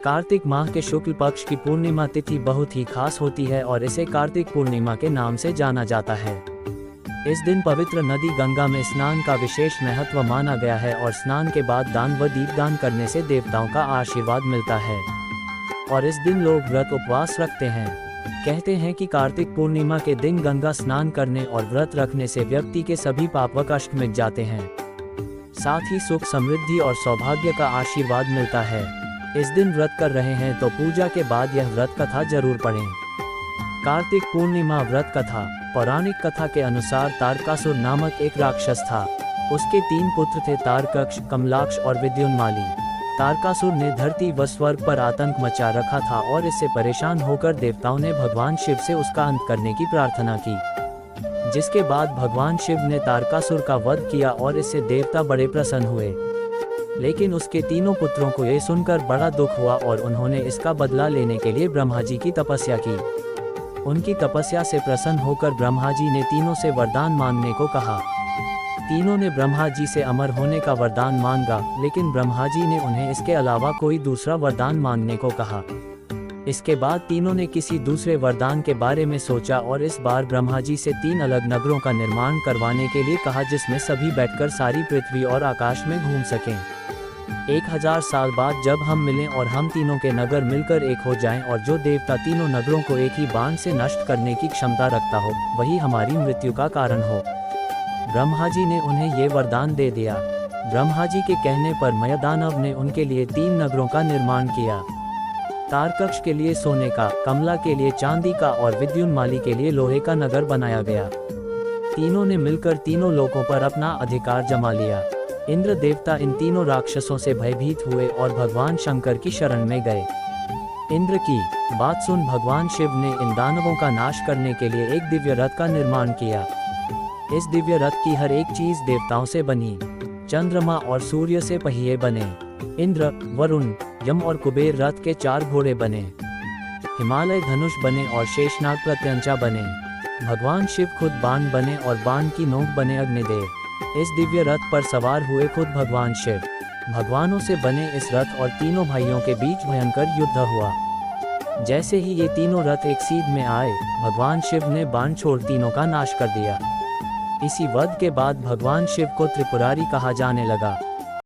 कार्तिक माह के शुक्ल पक्ष की पूर्णिमा तिथि बहुत ही खास होती है और इसे कार्तिक पूर्णिमा के नाम से जाना जाता है। इस दिन पवित्र नदी गंगा में स्नान का विशेष महत्व माना गया है और स्नान के बाद दान व दीपदान करने से देवताओं का आशीर्वाद मिलता है। और इस दिन लोग व्रत उपवास रखते हैं। कहते हैं कि कार्तिक पूर्णिमा के दिन गंगा स्नान करने और व्रत रखने से व्यक्ति के सभी पाप व कष्ट मिट जाते हैं। साथ ही सुख समृद्धि और सौभाग्य का आशीर्वाद मिलता है। इस दिन व्रत कर रहे हैं तो पूजा के बाद यह व्रत कथा जरूर पढ़ें। कार्तिक पूर्णिमा व्रत कथा। पौराणिक कथा के अनुसार तारकासुर नामक एक राक्षस था। उसके 3 पुत्र थे, तारकक्ष, कमलाक्ष और विद्युन्माली। तारकासुर ने धरती व स्वर्ग पर आतंक मचा रखा था और इससे परेशान होकर देवताओं ने भगवान शिव से उसका अंत करने की प्रार्थना की, जिसके बाद भगवान शिव ने तारकासुर का वध किया और इससे देवता बड़े प्रसन्न हुए। लेकिन उसके 3 पुत्रों को यह सुनकर बड़ा दुख हुआ और उन्होंने इसका बदला लेने के लिए ब्रह्मा जी की तपस्या की। उनकी तपस्या से प्रसन्न होकर ब्रह्मा जी ने तीनों से वरदान मांगने को कहा। तीनों ने ब्रह्मा जी से अमर होने का वरदान मांगा, लेकिन ब्रह्मा जी ने उन्हें इसके अलावा कोई दूसरा वरदान मांगने को कहा। इसके बाद तीनों ने किसी दूसरे वरदान के बारे में सोचा और इस बार ब्रह्मा जी से 3 अलग नगरों का निर्माण करवाने के लिए कहा, जिसमें सभी बैठकर सारी पृथ्वी और आकाश में घूम सकें। 1000 साल बाद जब हम मिलें और हम तीनों के नगर मिलकर एक हो जाएं और जो देवता तीनों नगरों को एक ही बाण से नष्ट करने की क्षमता रखता हो, वही हमारी मृत्यु का कारण हो। ब्रह्मा जी ने उन्हें ये वरदान दे दिया। ब्रह्मा जी के कहने पर मयदानव ने उनके लिए 3 नगरों का निर्माण किया। तारकक्ष के लिए सोने का, कमला के लिए चांदी का और विद्युन्माली के लिए लोहे का नगर बनाया गया। तीनों ने मिलकर तीनों लोकों पर अपना अधिकार जमा लिया। इंद्र देवता इन तीनों राक्षसों से भयभीत हुए और भगवान शंकर की शरण में गए। इंद्र की बात सुन भगवान शिव ने इन दानवों का नाश करने के लिए एक दिव्य रथ का निर्माण किया। इस दिव्य रथ की हर एक चीज देवताओं से बनी। चंद्रमा और सूर्य से पहिए बने। इंद्र, वरुण, यम और कुबेर रथ के 4 घोड़े बने। हिमालय धनुष बने और शेषनाग प्रत्यंचा बने। भगवान शिव खुद बाण बने और बाण की नोक बने अग्निदेव। इस दिव्य रथ पर सवार हुए खुद भगवान शिव। भगवानों से बने इस रथ और तीनों भाइयों के बीच भयंकर युद्ध हुआ। जैसे ही ये तीनों रथ एक सीध में आए, भगवान शिव ने बाण छोड़ तीनों का नाश कर दिया। इसी वध के बाद भगवान शिव को त्रिपुरारी कहा जाने लगा।